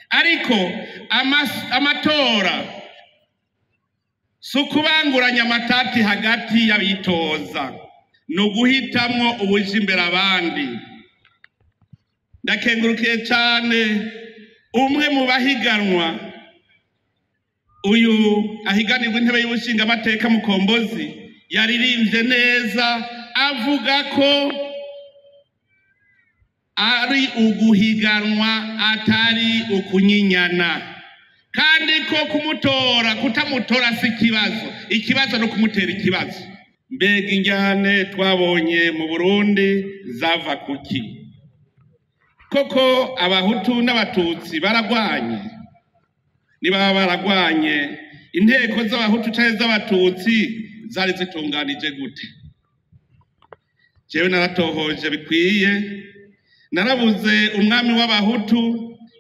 ariko amatora si ukubanguranya amatati hagati y'abitoza ni uguhitamwo uwuje imbere abandi. Ndakengurukiye cyane umwe mu bahiganwa, uyu ahiganirwa intebe y'ubushingamateka Mukombozi, yaririmbye neza avuga ko ari uguhiganwa atari ukunyinyana, kandi ko kutamutora si ikibazo no kumutera ikibazo. Mbega injyane twabonye mu Burundi zava kuki? Koko abahutu n'abatutsi baragwanye? Niba baragwanye, inteko z'abahutu cyangwa z'abatutsi zari zitunganije gute? Jewe naratohoje bikwiye, narabuze umwami w'abahutu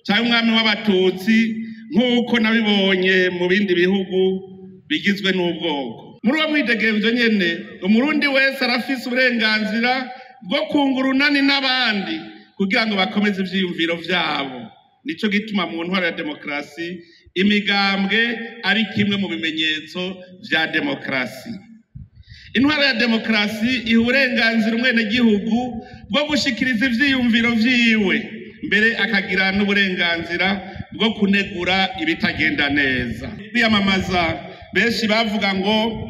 cyangwa umwami w'abatutsi nk'uko nabibonye mu bindi bihugu bigizwe n'ubwoko. Muri uwo mwidegemvyo nyene, umurundi wese arafise uburenganzira bwo kunga urunani n'abandi kugira ngo bakomeze ivyiyumviro vyabo. Nico gituma mu ntwaro ya demokarasi imigambwe ari kimwe mu bimenyetso vya demokarasi. Intwaro ya demokarasi iha uburenganzira umwenegihugu bwo gushikiriza ivyiyumviro vyiwe, mbere akagira n'uburenganzira bwo kunegura ibitagenda neza. Biyamamaza benshi bavuga ngo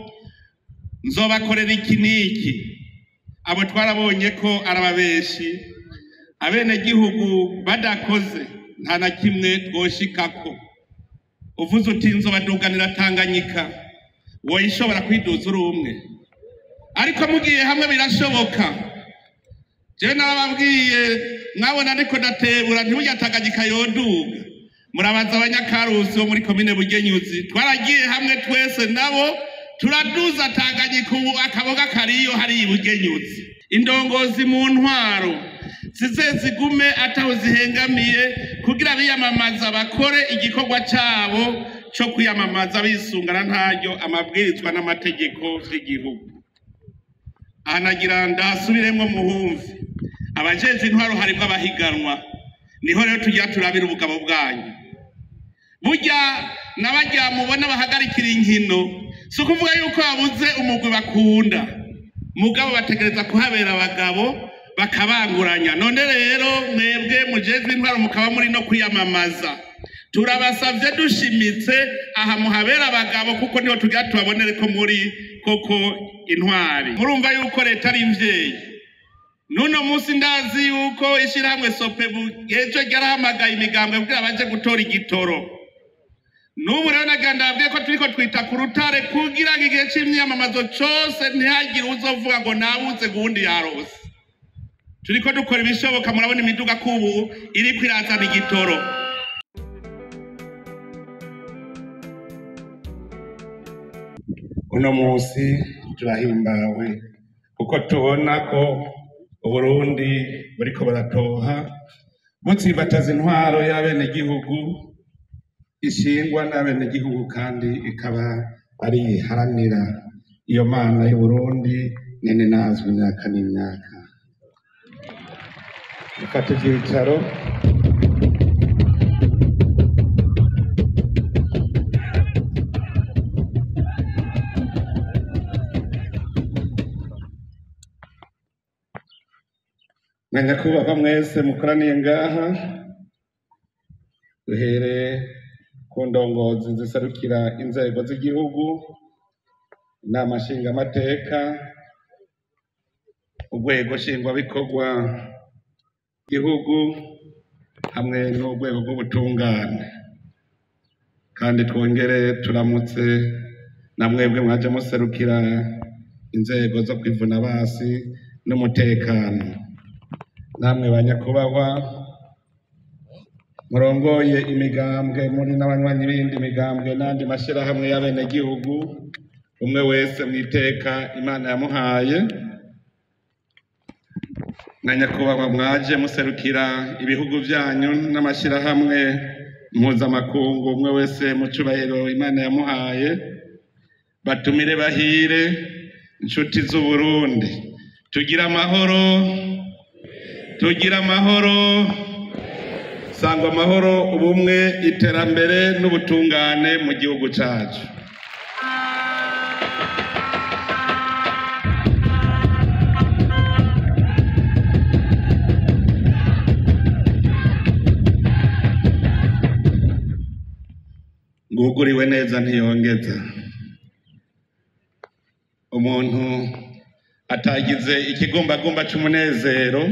nzobakorera iki niki, abo twarabonye ko arababeshi. Abenegihugu badakoze nta na kimwe twoshikako. Uvuze uti nzobaduganira Tanganyika, woyishobora kwiduza uri umwe, ariko mugiye hamwe birashoboka. Jewe nababwiye mwabona ariko datebura ntiburya Tanganyika yoduga. Murabaza abanyakarusi bo muri komine Bugenyuzi, twaragiye hamwe twese nabo turaduza Tanganyika, ubu akaboga kariyo hari Bugenyuzi. Indongozi mu ntwaro zigume ataho zihengamiye kugira biyamamaza bakore igikorwa cyabo cyo kwiyamamaza bisungana ntaryo amabwirizwa n'amategeko y'igihugu. Anagira ndasubiremwo muhumve, abajeje intwaro harimo abahiganwa, niho rero tujya turabira ubugabo bwanyu. Burya n'abajya mubona bahagarikira inkino si ukuvuga yuko babuze umugwi bakunda, mugabo bategereza kuhabera abagabo bakabanguranya. None rero mwebwe mujejwe intwaro mukaba muri no kwiyamamaza, turabasavye dushimitse aha muhabera abagabo, kuko niho tujya tubabonere ko muri koko intwari. Murumva yuko leta ari imvyeyi. Nuno musi ndazi yuko ishirahamwe Sopebu ejo ryarahamagaye imigambwe kugira baje gutora igitoro. Nubu rero nagandabwiye ko turiko twita ku rutare kugira ngo igihe c'imyamamazo cose ntihagire uzovuga ngo nabuze gundi yarose. Turiko dukora ibishoboka, murabona imiduga kubu iri kwirazana igitoro. Uno musi turahimbawe kuko tubona ko Uburundi buriko baratoha butsimbataza intwaro y'abenegihugu ishingwa n'abenegihugu, kandi ikaba ari haranira iyo mana y'Uburundi nene nazwi imyaka n'imyaka. Mufate ivyicaro. Nyakubahwa mwese mukoraniye ngaha, duhere ku ndongozi ziserukira inzego z'igihugu, inama nshingamateka, urwego nshingwabikorwa igihugu hamwe n'urwego rw'ubutungane. Kandi twongere turamutse na mwebwe mwaje muserukira inzego zo kwivuna basi n'umutekano. Namwe banyakubahwa murongoye imigambwe muri n'abanywanyi bindi migambwe n'andi mashirahamwe y'abenegihugu, umwe wese mwiteka Imana yamuhaye. Na nyakubahwa mwaje muserukira ibihugu byanyu n'amashirahamwe mpuzamakungu, umwe wese mu cubahiro Imana yamuhaye. Batumire bahire inshuti z'Uburundi, tugira amahoro, tugira amahoro. sangwa amahoro ubumwe iterambere n'ubutungane mu gihugu cyacu. Nguguriwe neza ntiyongeza. Umuntu atagize ikigombagomba cy'umunezero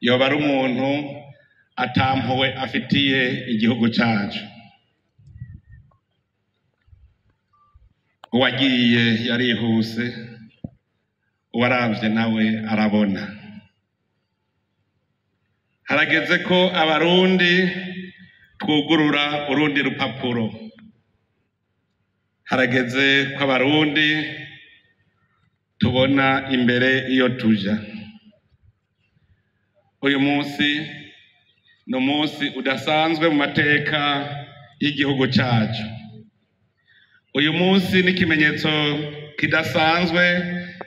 yoba ari umuntu atampuwe afitiye igihugu cyacu. Uwagiye yarihuse, uwaravye nawe arabona. Harageze ko abarundi twugurura urundi rupapuro. Harageze ko abarundi tubona imbere iyo tuja. Uyu munsi ni umunsi udasanzwe mu mateka y'igihugu cyacu. Uyu munsi ni ikimenyetso kidasanzwe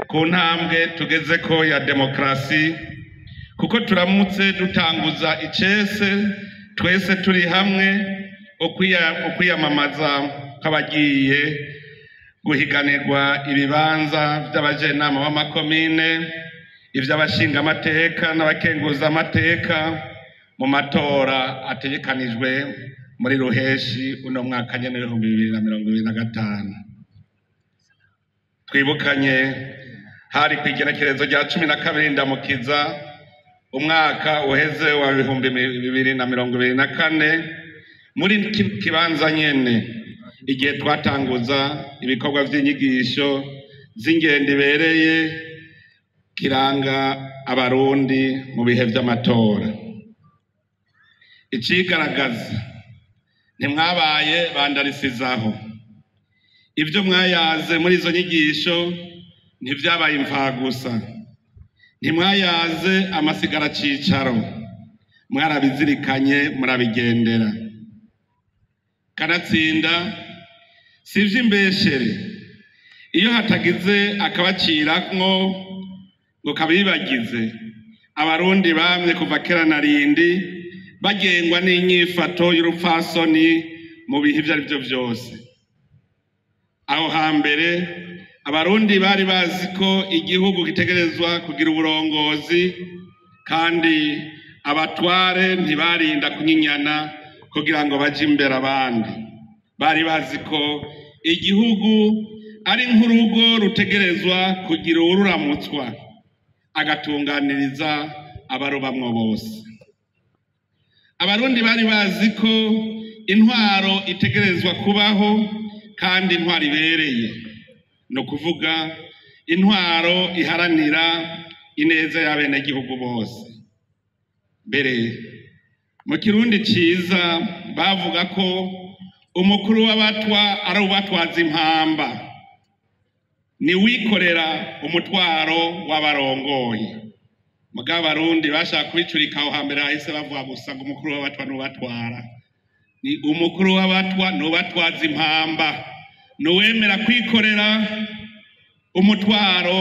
ku ntambwe tugeze ko ya demokarasi, kuko turamutse dutanguza icese twese turi hamwe ukwiyamamaza nk'abagiye guhiganirwa ibibanza by'abajenama b'amakomine, iby'abashinga amateka n'abakenguza amateka mu matora ategekanijwe muri Ruheshi uno mwaka nyene 2025. Twibukanye hari kwigenekerezo rya 12 Ndamukiza umwaka uheze wa 2024 muri kibanza nyene, igihe twatanguza ibikorwa by'inyigisho z'ingendo ibereye kiranga abarundi mu bihe by'amatora. Icigaragaza ntimwabaye bandarisizaho. Ibyo mwayaze muri izo nyigisho ntivyabaye imfagusa. Ntimwayaze amasigara cicaro, mwarabizirikanye murabigendera. Kanatsinda sivyo imbeshere iyo hatagize akabaciramwo ngo kabibagize. Abarundi bamwe kuva kera na rindi bagengwa n'inyifato y'urupfasoni mu bihe ibyo ari byo byose. Aho hambere abarundi bari bazi ko igihugu gitegerezwa kugira uburongozi, kandi abatware ntibarinda kunyinyana kugira ngo baje imbere abandi. Bari bazi ko igihugu ari nk'urugo rutegerezwa kugira ururamutswa agatunganiriza abarubamwo bose. Abarundi bari bazi ko intwaro itegerezwa kubaho, kandi intwaro ibereye, no kuvuga intwaro iharanira ineza y'abenegihugu bose. Mbere mu Kirundi ciza bavuga ko umukuru w'abatwa ari ubatwaza impamba, ni wikorera umutwaro w'abarongoye. Mugabo abarundi bashaka kubicurika aho hambere hahise bavuga gusa ngo umukuru w'abatwa n'ubatwara. Ni umukuru w'abatwa n'ubatwaza impamba, n'uwemera kwikorera umutwaro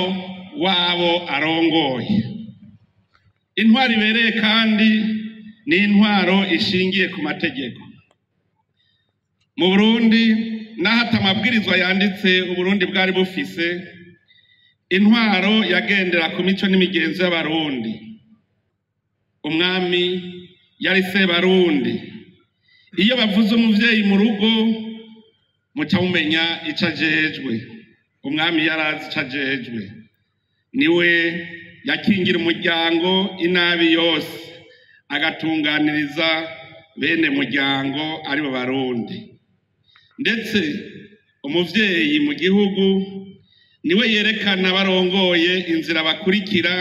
wabo arongoye. Intwaro ibereye kandi ni intwaro ishingiye ku mategeko. Mu Burundi n'ahata amabwirizwa yanditse Uburundi bwari bufise, intwaro yagendera ku mico n'imigenzo y'abarundi. Umwami yari se barundi. Iyo bavuze umuvyeyi mu rugo muca mumenya ico ajejwe. Umwami yarazi ico ajejwe, niwe yakingira umuryango inabi yose, agatunganiriza bene muryango ari bo barundi. Ndetse umuvyeyi mu gihugu niwe yerekana barongoye inzira bakurikira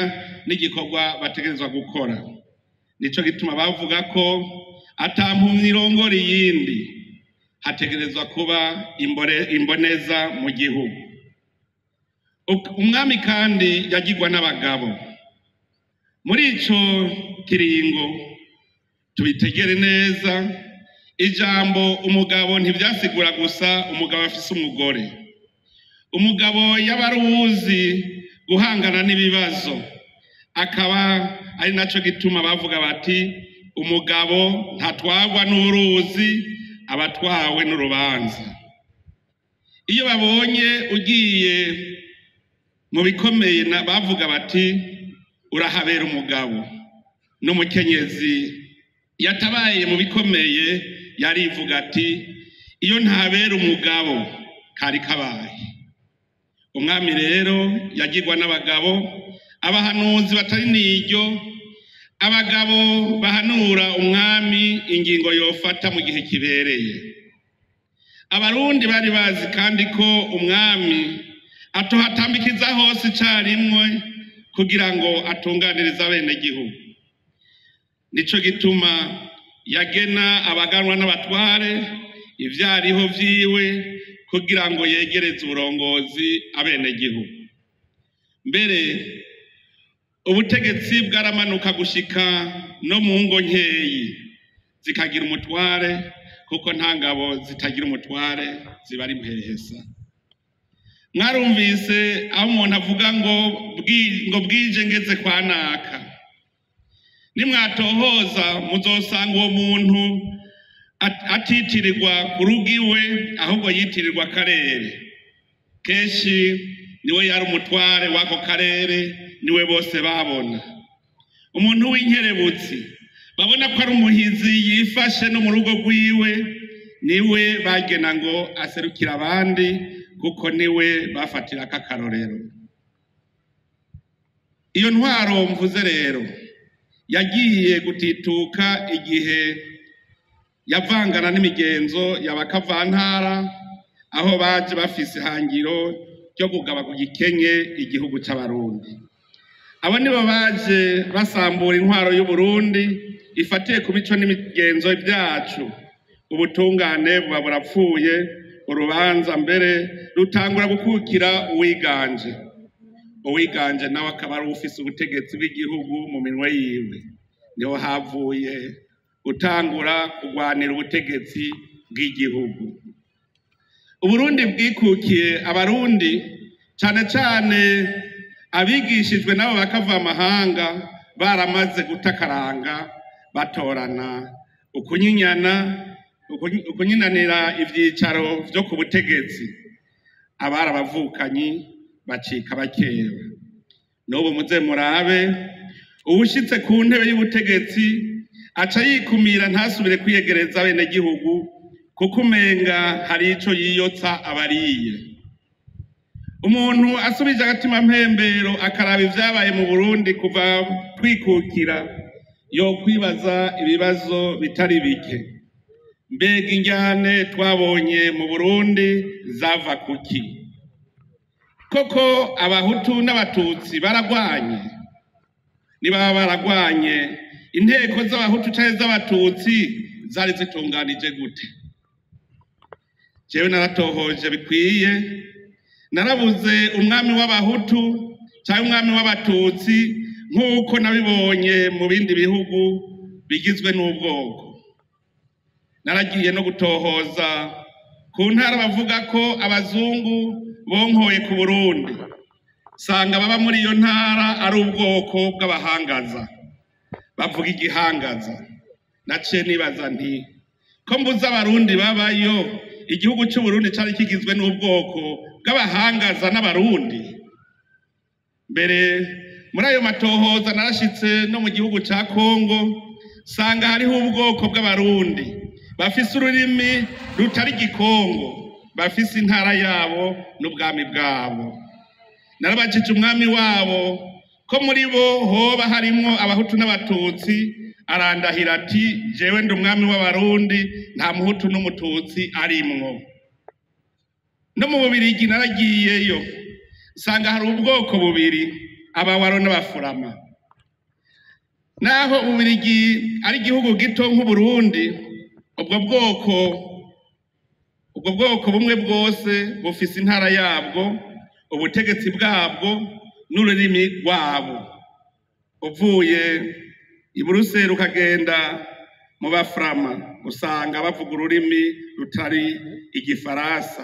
n'igikorwa bategerezwa gukora. Nico gituma bavuga ko atampumyi irongora iyindi, hategerezwa kuba imboneza mu gihugu. Umwami kandi yagirwa n'abagabo. Muri ico kiringo tubitegere neza, ijambo umugabo ntivyasigura gusa umugabo afise umugore. Umugabo yabaruzi guhangana n'ibibazo, akaba ari naco gituma bavuga bati umugabo ntatwagwa n'uruzi abatwawe n'urubanza. Iyo babonye ugiye mu bikomeye bavuga bati urahabera umugabo. N'umukenyezi yatabaye mu bikomeye yarivuga ati iyo ntabera umugabo kari kabaye. Umwami rero yagirwa n'abagabo, abahanuzi batari n'iryo, abagabo bahanura umwami ingingo yofata mu gihe kibereye. Abarundi bari bazi kandi ko umwami atohatambikiza hose icarimwe kugira ngo atunganirize abenegihugu. Nico gituma yagena abaganwa n'abatware ivyariho vyiwe kugira ngo yegereze uburongozi abenegihugu. Mbere ubutegetsi bwaramanuka gushika no mu ngo nkeyi zikagira umutware, kuko nta ngabo zitagira umutware ziba ari mpehesa. Mwarumvise aho umuntu avuga ngo bwije ngeze kwa naka. Nimwatohoza muzosanga uwo muntu atitirirwa ku rugo iwe, ahubwo yitirirwa akarere. Kenshi niwe yari umutware w'ako karere, niwe bose babona. Umuntu w'inkerebutsi babona ko ari umuhizi yifashe no mu rugo rwiwe, niwe bagena ngo aserukira abandi, kuko niwe bafatira akakarorero. Iyo ntwaro mvuze rero yagiye gutituka igihe yavangana n'imigenzo y'abakavantara, aho baje bafise ihangiro ryo kugaba ku gikenye igihugu c'abarundi. Abo nibo baje basambura intwaro y'Uburundi ifatiye ku mico n'imigenzo byacu. Ubutungane buba burapfuye, urubanza mbere rutangura gukukira uwiganje. Uwiganje nawe akaba ari ufise ubutegetsi bw'igihugu mu minwe yiwe. Niho havuye utangura kugwanira ubutegetsi bw'igihugu. Uburundi bwikukiye abarundi cyane cyane abigishijwe nabo bakava amahanga, baramaze gutakaranga batorana ukunyinanira ivyicaro vyo ku butegetsi. Abari abavukanyi bacika bakewe. N'ubu muze murabe uwushitse ku ntebe y'ubutegetsi aca yikumira ntasubire kwiyegereza abenegihugu, kuko umenga hari ico yiyotsa abariye. Umuntu asubije agatima mpembero akaraba ivyabaye mu Burundi kuva twikukira, yo kwibaza ibibazo bitari bike. Mbega injyane twabonye mu Burundi zava kuki? Koko abahutu n'abatutsi baragwanye? Niba baragwanye, inteko z'abahutu canke z'abatutsi zari zitunganije gute? Jewe naratohoje bikwiye, narabuze umwami w'abahutu cyangwa umwami w'abatutsi nk'uko nabibonye mu bindi bihugu bigizwe n'ubwoko. Naragiye no gutohoza ku ntara bavuga ko abazungu bonkoye ku Burundi, sanga baba muri iyo ntara ari ubwoko bw'abahangaza, bavuga igihangaza. Naciye nibaza nti ko mbuza abarundi babayo, igihugu cy'u Burundi cyari kigizwe n'ubwoko bw'abahangaza n'abarundi. Mbere muri ayo matohoza narashitse no mu gihugu ca Kongo, sanga hariho ubwoko bw'abarundi bafise ururimi rutari gikongo, bafise intara yabo n'ubwami bwabo. Narabajije umwami wabo ko muri bo hoba harimwo abahutu n'abatutsi, arandahira ati jewe ndi umwami w'abarundi, nta muhutu n'umututsi arimwo. No mu Bubirigi naragiyeyo, sanga hari ubwoko bubiri, abawaro n'abafurama. Naho Ububirigi ari igihugu gito nk'Uburundi, ubwo bwoko bumwe bwose bufise intara yabwo, ubutegetsi bwabwo n'ururimi rwabo. Uvuye i Buruseli ukagenda mu baframa, usanga bavuga ururimi rutari igifaransa,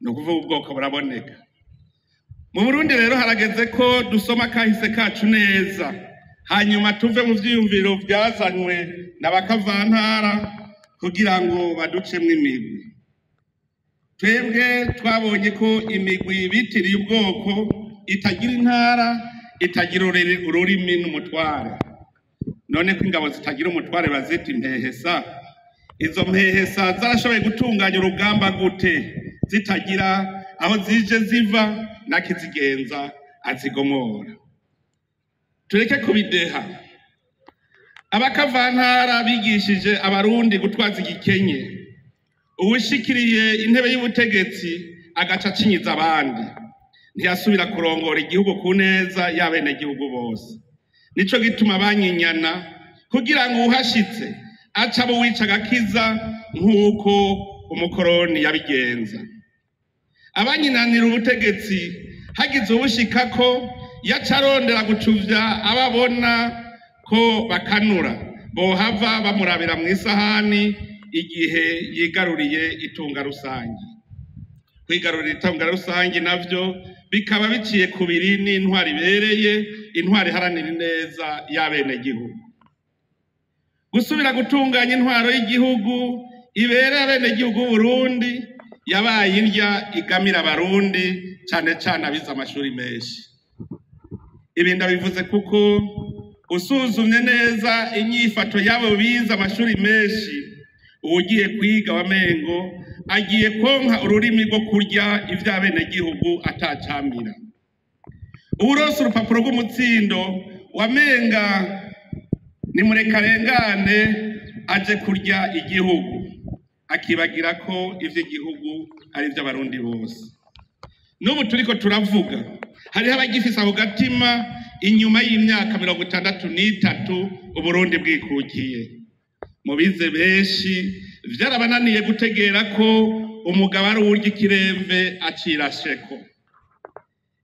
no kuvuga ubwoko buraboneka. Mu Burundi rero harageze ko dusoma kahise kacu neza. hanyuma tuve mu vyiyumviro byazanywe n'abakavantara kugira ngo baducemwe imigwi. Twebwe twabonye ko imigwi bitiriye ubwoko itagira intara, itagira ururimi n'umutware. None ko ingabo zitagira umutware bazita impehesa, izo mpehesa zarashoboye gutunganya urugamba gute zitagira aho zije ziva nakizigenza azigomora? Tureke kubideha. Abakavantara bigishije abarundi gutwaza igikenye, uwushikiriye intebe y'ubutegetsi agaca acinyiza abandi, ntiyasubira kurongora igihugu ku neza y'abenegihugu bose. Nico gituma banyinyana kugira ngo uhashitse aca abo wica agakiza nk'uko umukoroni yabigenza. Abanyinanira ubutegetsi hagize ubushikako yacarondera gucuvya ababona ko bakanura, bohava bamurabira mu isahani igihe yigaruriye itunga rusange. Kwigarurira itunga rusange navyo bikaba biciye kubiri n'intwari ibereye, intwari iharanira neza y'abenegihugu. Gusubira gutunganya intwaro y'igihugu ibereye abenegihugu Burundi yabaye indya igamira abarundi cane cane abize amashuri menshi. Ibi ndabivuze kuko usuzumye neza inyifato y'abo bize amashuri menshi, ugiye kwiga wamengo agiye konka ururimi rwo kurya ivy'abenegihugu atacamira. Uburonse urupapuro rw'umutsindo wamenga ni murekarengane aje kurya igihugu, akibagira ko ivy'igihugu ari ivy'abarundi bose. N'ubu turiko turavuga hariho abagifise ako gatima inyuma y'imyaka 63 Uburundi bwikukiye. Mu bize benshi vyarabananiye gutegera ko umugabo ari urya ikiremve acira sheko.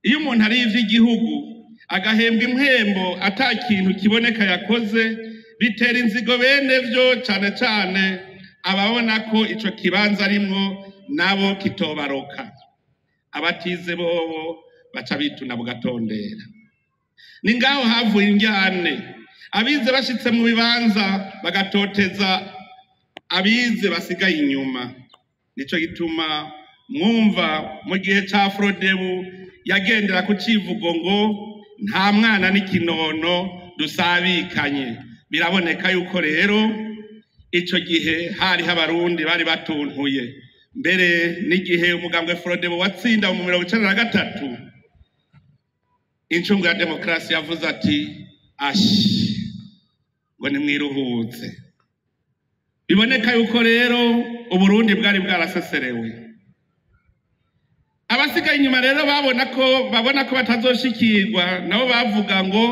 Iyo umuntu ari ivy'igihugu agahembwa impembo ata kintu kiboneka yakoze, bitera inzigo bene vyo cane cane ababona ko ico kibanza arimwo nabo kitobaroka. Abatize bobo baca bituna bugatondera. Ni ngaho havuye injyane, abize bashitse mu bibanza bagatoteza abize basigaye inyuma. Nico gituma mwumva mu gihe ca Frodebu yagendera ku civugo ngo nta mwana n'ikinono dusabikanye. Biraboneka yuko rero ico gihe hariho abarundi bari batuntuye. Mbere n'igihe umugambwe Frodebu watsinda mu 1993, incungu ya demokarasi yavuze ati ashi ngo nimwiruhutse. Biboneka yuko rero Uburundi bwari bwaraseserewe. Abasigaye inyuma rero babona ko batazoshikirwa, nabo bavuga ngo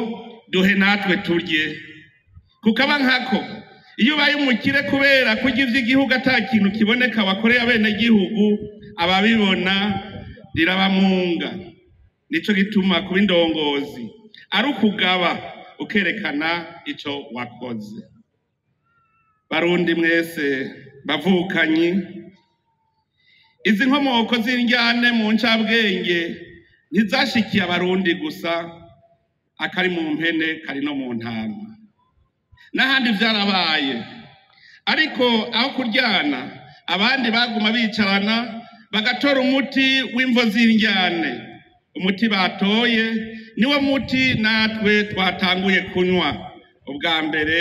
duhe natwe turye. Kukaba nkako iyo ubaye umukire kubera kurya ivy'igihugu ata kintu kiboneka wakoreye abenegihugu, ababibona rirabamunga. Nico gituma kuba indongozi ari ukugaba ukerekana ico wakoze. Barundi mwese bavukanyi, izi nkomoko z'injyane mu ncabwenge ntizashikiye abarundi gusa, akari mu mpene kari no mu ntama n'ahandi vyarabaye. Ariko aho kuryana abandi baguma bicarana bagatora umuti w'imvo z'injyane. Umuti batoye niwo muti natwe twatanguye kunywa. Ubwa mbere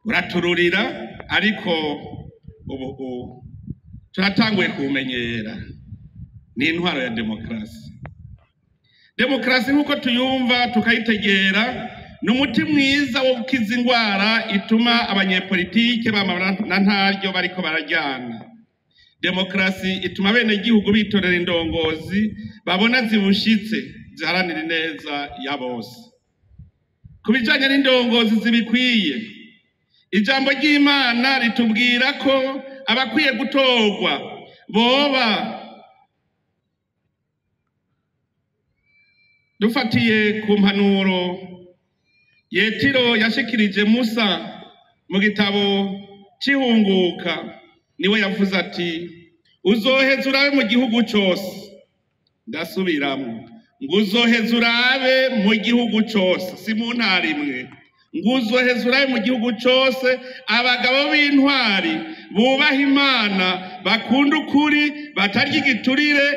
uratururira, ariko ubu turatanguye kumenyera. Ni intwaro ya demokarasi. Demokarasi nkuko tuyumva tukayitegera n'umuti mwiza wo gukiza ingwara ituma abanyepolitike bamana ntaryo bariko barajyana. Demokarasi ituma abenegihugu bitorera indongozi babona zibushitse ziharanira neza ya bose. Kubijanye n'indongozi zibikwiye, ijambo ry'Imana ritubwira ko abakwiye gutorwa boba dufatiye ku mpanuro Yetiro yashikirije Musa mu gitabo c'ihunguka. Niwe yavuze ati uzoheza urabe mu gihugu cyose. Ndasubiramo ngo uzoheze urabe mu gihugu cyose, si mu ntara imwe, ngo uzoheze urabe mu gihugu cyose abagabo b'intwari bubaha Imana bakunda ukuri batarya igiturire,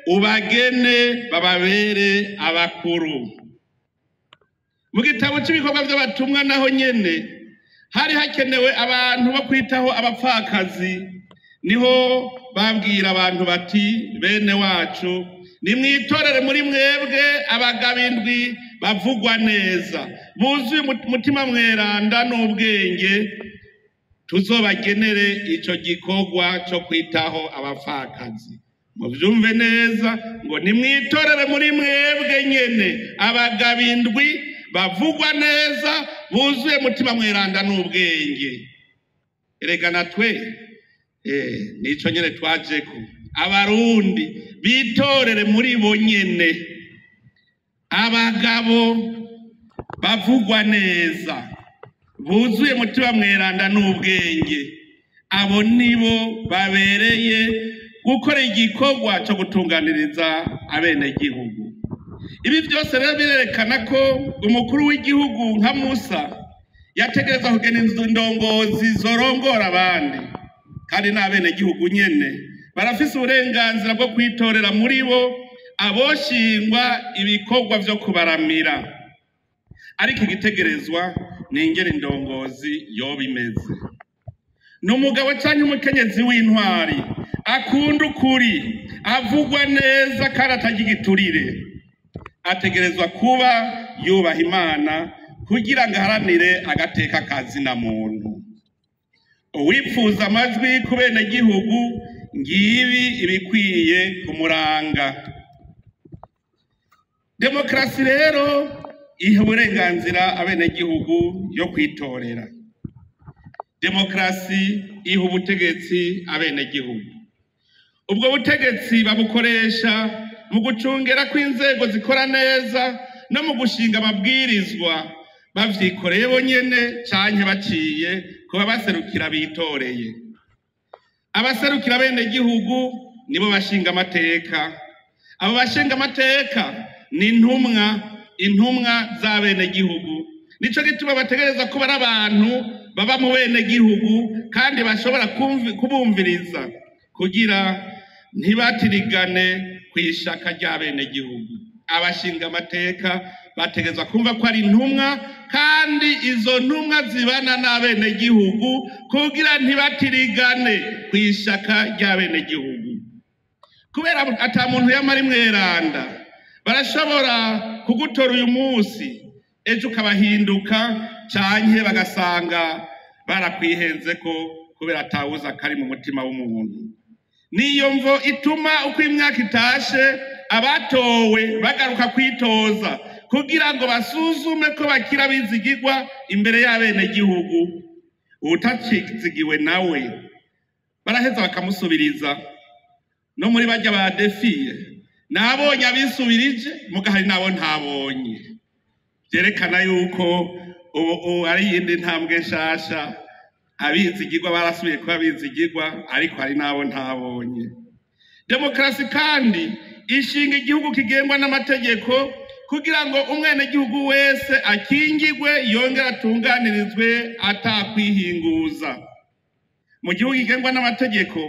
ubagene bababere abakuru. Mu gitabo cy'ibikorwa by'abatumwa naho nyene hari hakenewe abantu bo kwitaho abapfakazi, niho babwira abantu bati bene wacu nimwitorere muri mwebwe abagabo indwi bavugwa neza buzuye umutima mweranda n'ubwenge, tuzobagenere ico gikorwa cyo kwitaho abapfakazi. Muvyumve neza ngo nimwitorere muri mwebwe nyene abagabo indwi bavugwa neza buzuye umutima mweranda n'ubwenge. Erega natwe nico nyene twajeko, abarundi bitorere muri bo nyene abagabo bavugwa neza buzuye umutima mweranda n'ubwenge. Abo nibo babereye gukora igikorwa cyo gutunganiriza abenegihugu. Ibi byose rero birerekana ko umukuru w'igihugu nka Musa yategereza kugena indongozi zorongora abandi, kandi n'abenegihugu nyene barafise uburenganzira bwo kwitorera muri bo aboshingwa ibikorwa vyo kubaramira. Ariko igitegerezwa ni ingene indongozi yoba imeze. N'umugabo canke umukenyezi w'intwari akunda ukuri, avugwa neza kandi atagira igiturire, ategerezwa kuba yubaha Imana kugira ngo aharanire agateka kazina muntu. Uwipfuza amajwi ku benegihugu, ngibi ibikwiye kumuranga. Demokarasi rero iha uburenganzira abenegihugu yo kwitorera. Demokarasi iha ubutegetsi abenegihugu. Ubwo butegetsi babukoresha mu gucungera kw'inzego zikora neza no mu gushinga amabwirizwa bavyikoreye bonyene canke baciye kuba baserukira bitoreye. Abaserukira abenegihugu nibo bashinga amateka. Abo bashinga amateka ni intumwa z'abenegihugu. Nico gituma bategereza kuba ari abantu baba mu benegihugu kandi bashobora kubumviriza kugira ntibatirigane kw'ishaka ry'abenegihugu. Abashinga amateka bategerezwa kumva ko ari intumwa, kandi izo ntumwa zibana n'abenegihugu kugira ntibatirigane kw'ishaka ry'abenegihugu. Kubera ata muntu yamara imweranda, barashobora kugutora uyu munsi ejo ukabahinduka, canke bagasanga barakwihenze ko kubera atawuza kari mu mutima w'umuntu. Niyo mvo ituma uko imyaka itashe abatowe bagaruka kwitoza kugira ngo basuzume ko bakira bizigirwa imbere y'abenegihugu. Utacizigiwe nawe baraheza bakamusubiriza. No muri bajya ba defiye nabonye abisubirije mugahari nabo ntabonye, byerekana yuko ubu ari yindi ntambwe nshasha. Abizigirwa barasubiye kuba bizigirwa, ariko hari nabo ntabonye. Demokarasi kandi ishinga igihugu kigengwa n'amategeko kugira ngo umwenegihugu wese akingirwe yongera atunganirizwe atakwihinguza. Mu gihugu kigengwa n'amategeko,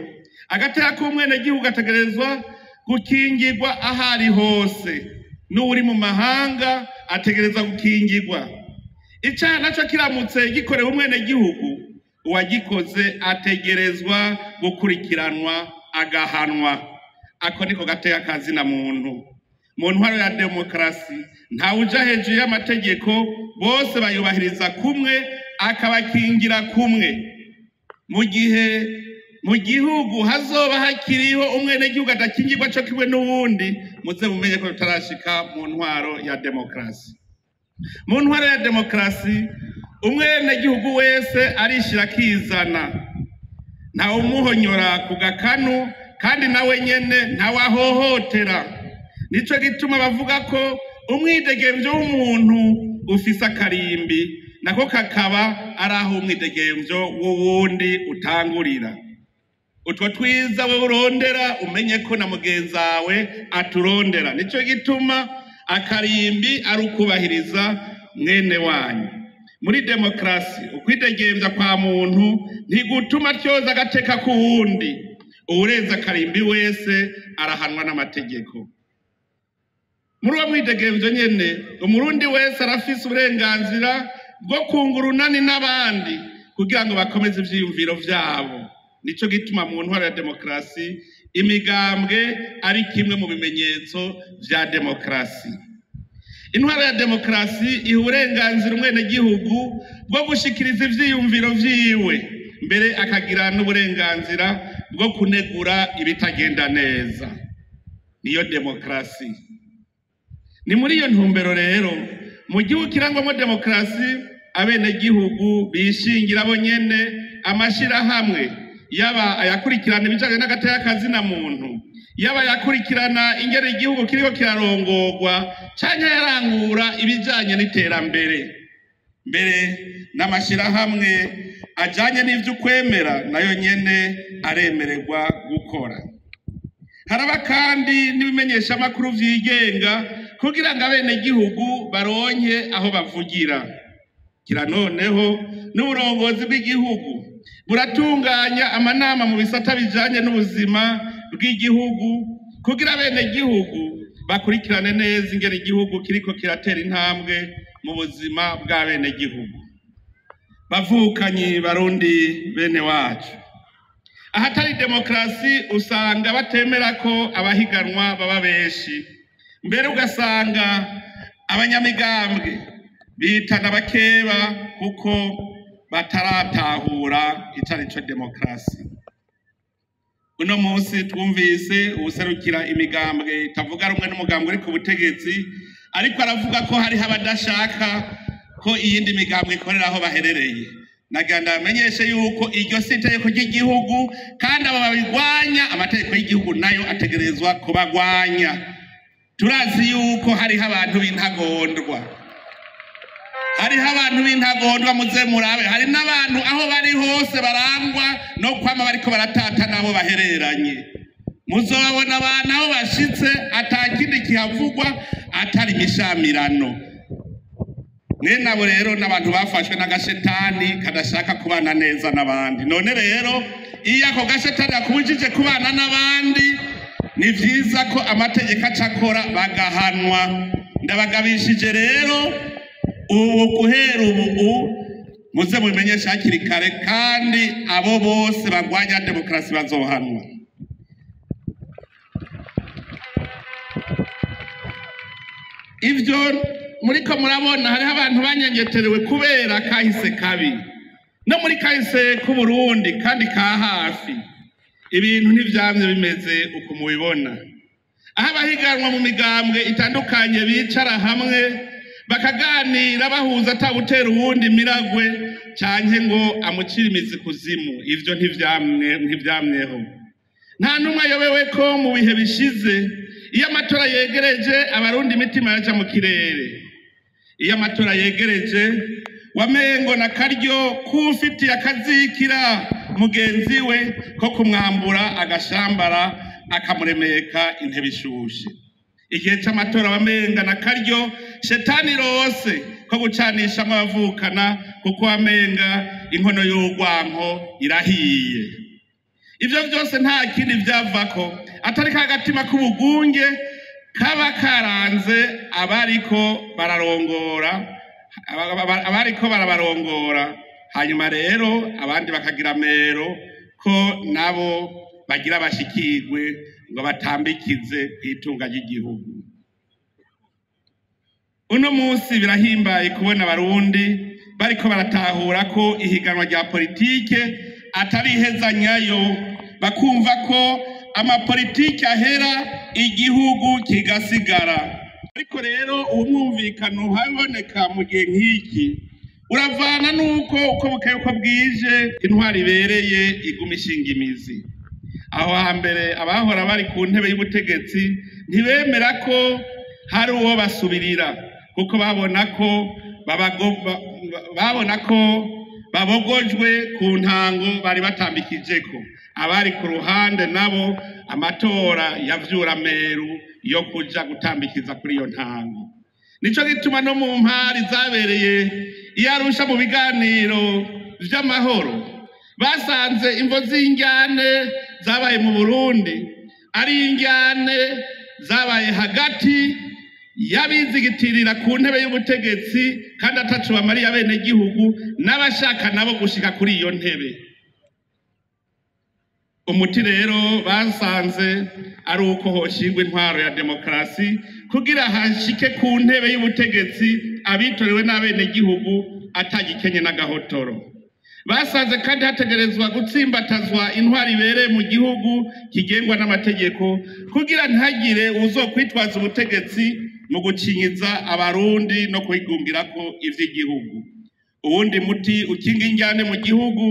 agateka k'umwenegihugu ategerezwa gukingirwa ahari hose. N'uri mu mahanga ategereza gukingirwa. Icaha naco kiramutse gikorewe umwenegihugu, uwagikoze ategerezwa gukurikiranwa agahanwa. Ako niko gateka kazina muntu. Mu ntwaro ya demokarasi ntawuja hejuru y'amategeko, bose bayubahiriza kumwe akabakingira kumwe. Mu gihe mu gihugu hazoba hakiriho umwenegihugu adakingirwa co kimwe n'uwundi, muze mumenye ko tutarashika mu ntwaro ya demokarasi. Mu ntwaro ya demokarasi umwenegihugu wese arishira akizana, nta umuhonyora ku gakanu, kandi nawe nyene ntawahohotera. Nico gituma bavuga ko umwidegemvyo w'umuntu ufise akarimbi, nako kakaba ari aho umwidegemvyo w'uwundi utangurira. Utwo twiza we urondera umenye ko na mugenzi wawe aturondera. Nico gituma akarimbi ari ukubahiriza mwene wanyu. Muri demokrasi ukwidegembya kwa muntu ntigutuma tyoza agateka ku wundi, uwurenza akarimbi wese arahanwa n'amategeko. Muri uwo mwidegembyo nyene umurundi wese arafise uburenganzira bwo kungurunani n'abandi kugira ngo bakomeze ivyiyumviro vyabo. Nico gituma mu ntwaro ya demokrasi imigambwe ari kimwe mu bimenyetso vya demokrasi. Intwaro ya demokrasi iha uburenganzira umwenegihugu bwo gushikiriza ivyiyumviro vyiwe, mbere akagira n'uburenganzira bwo kunegura ibitagenda neza. Niyo demokrasi. Ni muri iyo ntumbero rero mu gihugu kirangwamo demokrasi abenegihugu bishingira bo nyene amashirahamwe, yaba ayakurikirana ibijanye n'agateka kazina muntu, yaba yakurikirana ingene igihugu kiriko kirarongorwa canke yarangura ibijanye n'iterambere. Mbere n'amashirahamwe ajanye n'ivy'ukwemera nayo nyene aremererwa gukora. Haraba kandi n'ibimenyesha amakuru vyigenga kugira ngo abenegihugu baronke aho bavugira. Kira noneho n'uburongozi bw'igihugu buratunganya amanama mu bisata bijanye n'ubuzima bw'igihugu kugira abenegihugu bakurikirane neza ingene igihugu kiriko kiratera intambwe mu buzima bw'abenegihugu. Bavukanyi barundi bene wacu, ahatari demokrasi usanga batemera ko abahiganwa baba benshi, mbere ugasanga abanyamigambwe bitana bakeba kuko bataratahura icarico demokrasi. Uno munsi twumvise ubuserukira imigambwe itavuga rumwe n'umugambwe uri ku butegetsi, ariko aravuga ko hariho abadashaka ko iyindi migambwe ikorera aho baherereye. Naganda bamenyeshe yuko iryo si itegeko ry'igihugu, kandi abo babigwanya amategeko y'igihugu nayo ategerezwa kubagwanya. Turazi yuko hariho abantu b'intagondwa, muze murabe, hari n'abantu aho bari hose barangwa no kwama bariko baratata nabo bahereranye. Muzobabona abantu aho bashitse atakindi kihavugwa atari imishamirano. Mwene abo rero n'abantu bafashwe n'agashetani kadashaka kubana neza n'abandi. None rero iyo ako gashetani yakubujije kubana n'abandi, ni vyiza ko amategeko acakora bagahanwa. Ndabagabishije rero ubu guhera ubu muze mubimenyesha hakiri kare, kandi abo bose bagwanya demokrasi bazohanwa. Ivyo muriko murabona hariho abantu banyengeterewe kubera kahise kabi, no muri kahise ku Burundi kandi ka hafi ibintu ntivyamye bimeze uko mubibona. Aho abahiganwa mu migambwe itandukanye bicara hamwe bakaganira bahuza atabutera uwundi miragwe canke ngo amucire imizi kuzimu, ivyo ntivyamyeho. Nta numwe ayobewe ko mu bihe bishize iyo amatora yegereje abarundi imitima yaca mu kirere. Iyo amatora yegereje wamengo na karyo kufitiye akazikira mugenzi we ko kumwambura agashambara akamuremeka intebe ishushe. Igihe c'amatora wamenga na karyo shetani rose ko gucanisha amavukana kuko wamenga inkono y'urwanko irahiye. Ivyo vyose nta kindi vyavako atari kagatima k'ubugunge kaba karanze abariko barabarongora, hanyuma rero abandi bakagira mero ko nabo bagira bashikirwe ngo batambikize kwitunga ry'igihugu. Uno munsi birahimbaye kubona abarundi bariko baratahura ko ihiganwa rya politike atari ihezanyayo, bakumva ko amapolitike ahera igihugu kigasigara. Ariko rero umwumvikano haboneka mu gihe nk'iki uravana nuko uko bukeye uko bwije intwari ibereye iguma ishinga imizi. Aho hambere abahora bari ku ntebe y'ubutegetsi ntibemera ko hari uwo basubirira, kuko babona ko babogojwe ku ntango bari batambikijeko. Abari ku ruhande nabo amatora ya vyurameru yo kuja gutambikiza kuri iyo ntango. Nico gituma no mu mpari zabereye iyarusha mu biganiro vy'amahoro basanze imvo z'injyane zabaye mu Burundi ari injyane zabaye hagati yabizigitirira ku ntebe y'ubutegetsi kandi atacu bamariye abene gihugu n'abashaka nabo gushika kuri iyo ntebe. Umuti rero basanze ari uko hoshingwa intwaro ya demokarasi kugira hashike ku ntebe y'ubutegetsi abitorewe n'abene gihugu atagikenye n'agahotoro. Basanze kandi hategerezwa gutsimbatazwa intwari ibereye mu gihugu kigengwa n'amategeko kugira ntagire uzokwitwaza ubutegetsi mu gucinyiza abarundi no kwigumbirako ivy'igihugu. Uwundi muti ukinga injyane mu gihugu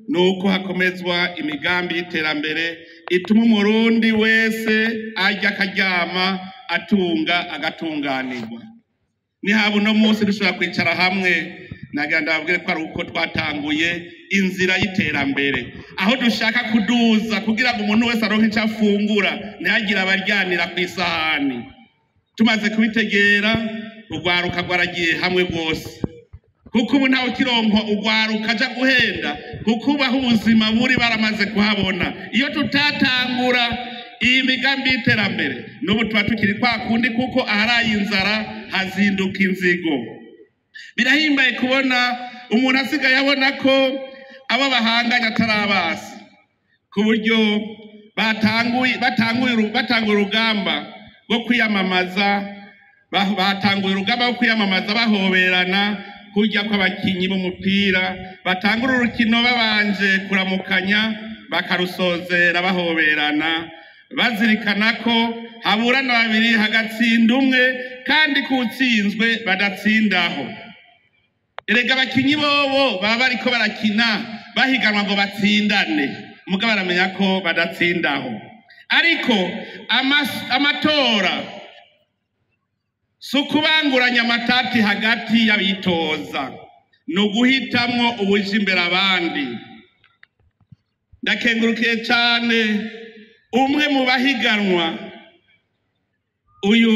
nuko hakomezwa imigambi y'iterambere ituma umurundi wese arya akaryama atunga agatunganirwa. Ni haba uno munsi dushobora kwicara hamwe nagira ndababwire ko ari uko twatanguye inzira y'iterambere aho dushaka kuduza kugira ngo umuntu wese aronke icyo afungura ntihagire abaryanira ku isahani. Tumaze kubitegera urwaruka rwaragiye hamwe rwose kuko ubu ntawe kironko urwaruka aja guhenda kuko ubaho ubuzima buri baramaze kuhabona. Iyo tutatangura iyi migambi y'iterambere n'ubu tuba tukiri kwa kundi kuko aharaye inzara hazinduka inzigo. Birahimbaye kubona umuntu asigaye abona ko abo bahanganye atarabasi ku buryo batanguye urugamba rwo kwiyamamaza bahoberana kujya kw'abakinyi b'umupira batangura urukino babanje kuramukanya bakarusozera bahoberana bazirikana ko haburana babiri hagatsinda umwe kandi kutsinzwe badatsindaho. Erega abakinyi bobo baba bariko barakina bahiganwa ngo batsindane muga baramenya ko badatsindaho. Ariko amatora sukubanguranya amatati hagati y'abitoza no guhitamwo ubuja imbere abandi. Ndakengurukiye cyane umwe mu bahiganwa uyu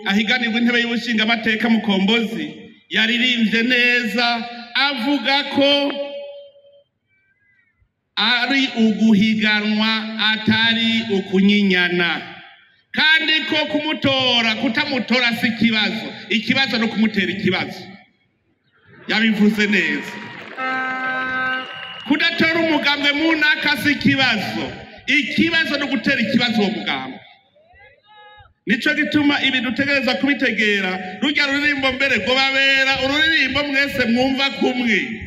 ahiganirwa intebe y'ubushinga amateka Mukombozi yaririmbye neza avuga ko ari uguhiganwa atari ukunyinyana kandi ko kutamutora si ikibazo no kumutera ikibazo. Yabivuze neza. Kudatora umugambwe munaka si ikibazo no gutera ikibazo uwo mugambwe. Nico gituma ibi dutegereza kubitegera rujya ruririmbo mbere ngo babera ururirimbo mwese mwumva kumwe.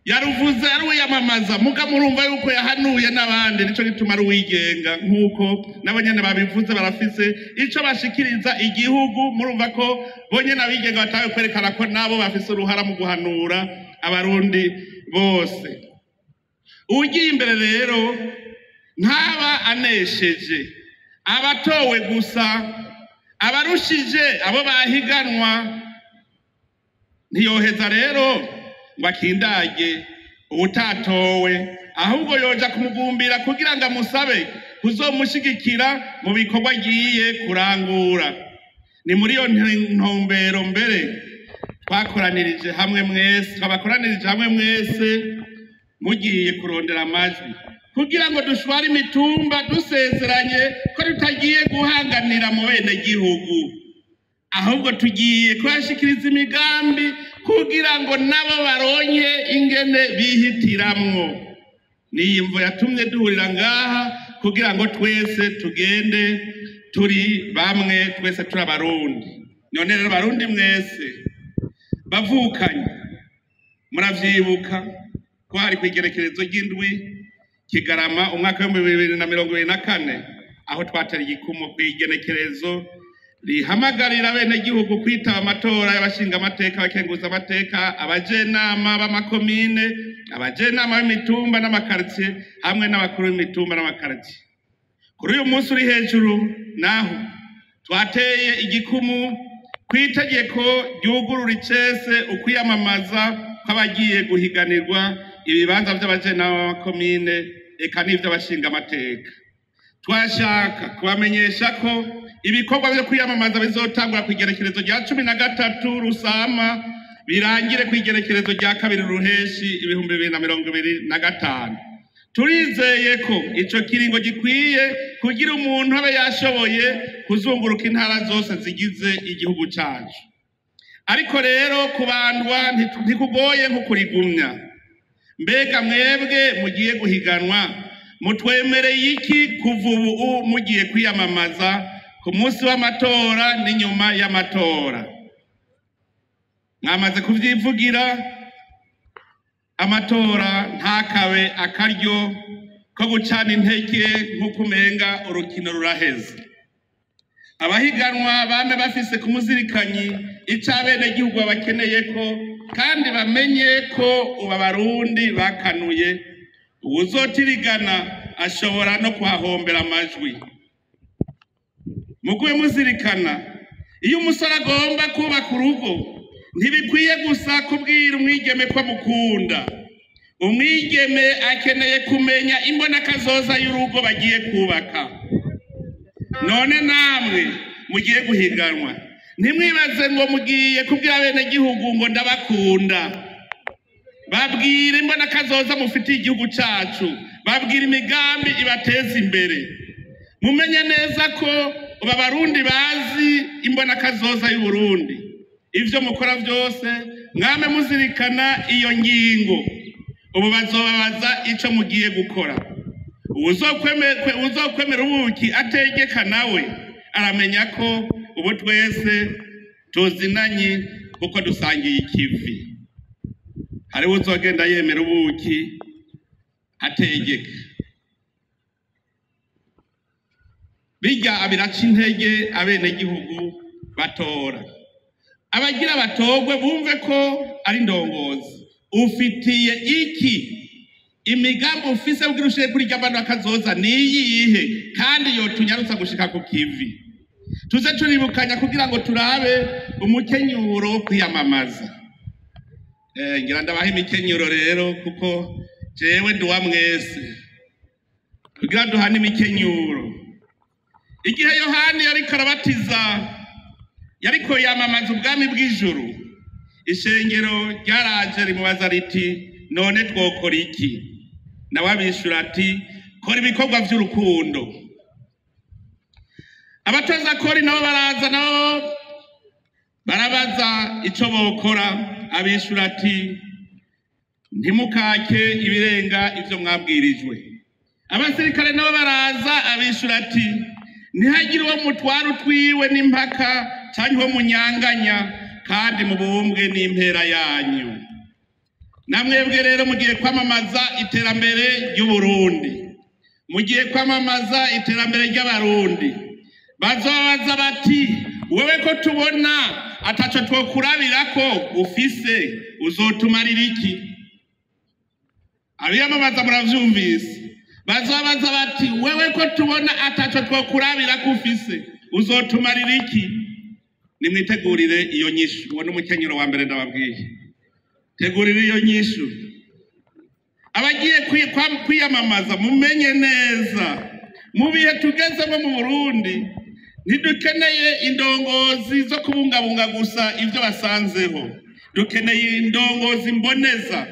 Yaruvuze aruyamamaza muga murumva yuko yahanuye n'abandi. Nico gituma ruwigenga nkuko n'abanyene babivuze barafise ico bashikiriza igihugu. Murumva ko bonyene abigenga batawe kwerekana ko nabo bafise uruhara mu guhanura abarundi bose. Ugiye imbere rero ntaba anesheje abatowe gusa, abarushije abo bahiganwa ntiyoheza rero bakindage ubutatowe, ahubwo yoja kumugumbira kugira ngo amusabe kuzomushigikira mu bikorwa agiye kurangura. Ni muri iyo ntumbero mbere twabakoranirije hamwe mwese mugiye kurondera amajwi kugira ngo dushware imitumba dusezeranye ko tutagiye guhanganira mu bene gihugu, ahubwo tugiye kubashikiriza imigambi kugira ngo nabo baronye ingene bihitiramwo. Niyi mvo yatumye duhurira ngaha kugira ngo twese tugende turi bamwe, twese turi abarundi. None rero barundi mwese bavukanye muravyibuka ko hari kwigerekerezo ry'indwi Kigarama umwaka wa 2024 aho twatera igikumo kwigenekerezo rihamagarira bene gihugu kwitaba amatora y'abashinga amateka, abakenguza amateka, abajenama b'amakomine, abajenama b'imitumba n'amakartie hamwe n'abakuru b'imitumba n'amakartie. Kuri uyu munsi uri hejuru naho twateye igikumu kwitegeko ryugurura icese ukwiyamamaza kw'abagiye guhiganirwa ibibanza by'abajenama b'amakomine eka n'ivyo bashinga amateka. twashaka kubamenyesha ko ibikorwa byo kwiyamamaza bizotangura ku igerekerezo rya 13 Rusama birangire ku igerekerezo rya 2 Ruheshi 2025. Turizeye ko ico kiringo gikwiye kugira umuntu abe yashoboye kuzunguruka intara zose zigize igihugu cyacu. Ariko rero kubandwa ntikugoye nko kurigumya. Mbega mwebwe mugiye guhiganwa mutwemereye iki kuva ubu mugiye kwiyamamaza ku munsi w'amatora n'inyuma y'amatora? Mwamaze kuvyivugira, amatora ntakabe akaryo ko gucana intege nk'uko umenga urukino ruraheze. Abahiganwa bame bafise kumuzirikanyi ico abenegihugu bakeneye ko kandi bamenye ko ubu Abarundi bakanuye uwuzotirigana ashobora no kuhahombera amajwi. Muguye muzirikana, iyo umusore agomba kubaka urugo ntibikwiye gusa kubwira umwigeme ko mukunda. Umwigeme akeneye kumenya imbonakazoza y'urugo bagiye kubaka. None namwe mugiye guhiganwa, ntimwibaze ngo mugiye kubwira abenegihugu ngo ndabakunda. Babwira imbonakazoza mufitiye igihugu cacu, babwira imigambi ibateza imbere. Mumenye neza ko ubu Abarundi bazi imbonakazoza y'u Burundi. Ivyo mukora byose mwame muzirikana iyo ngingo. Ubu bazobabaza ico mugiye gukora. Uzokwemera ubuki ategeka nawe aramenya ko ubu twese tuzinanye kuko dusangiye ikivi. Hari uzogenda yemera ubuki ategeka. Bijya abiraca intege abenegihugu batora. Abagira batogwe bumve ko ari ndongozi. Ufitiye iki imigambi ufise ubwirushiye kuri ry'abantu akazoza niyihe kandi yo tunyarutsa gushika ku kivi. Tuze turibukanya kugira ngo turabe umukenyuro wo kwiyamamaza. Ngira ndabaha imikenyuro rero kuko jewe ndi wa mwese. Kugira duhane imikenyuro. Igihe Yohani yariko arabatiza yariko yamamaza ubwami bw'ijuru, ishengero ryaraje rimubaza riti none twokora iki? Nawe abishura ati kora ibikorwa by'urukundo. Abatoza kori nabo baraza nabo barabaza ico bokora, abishura ati ntimukake ibirenga ivyo mwabwirijwe. Abasirikare nabo baraza abishura ati ntihagire uwo mutwara utwiwe n'impaka canke uwo munyanganya kandi mubumbwe n'impera yanyu. Namwebwe rero mugiye kwamamaza iterambere ry'u Burundi, mugiye kwamamaza iterambere ry'Abarundi. Bazobaza bati wewe ko tubona ataco twokurabirako ufise uzotumarira iki? Abiyamamaza muravyumvise. Bazobaza bati wewe ko tubona ataco twokurabirako ufise uzotumarira iki? Nimwitegurire iyo nyishu. Uwo n'umukenyero wa mbere ndababwiye. Tegurire iyo nyishu. Abagiye kwiyamamaza mumenye neza mu bihe tugezemo mu Burundi ntidukeneye indongozi zo kubungabunga gusa ivyo basanzeho. Dukeneye indongozi mboneza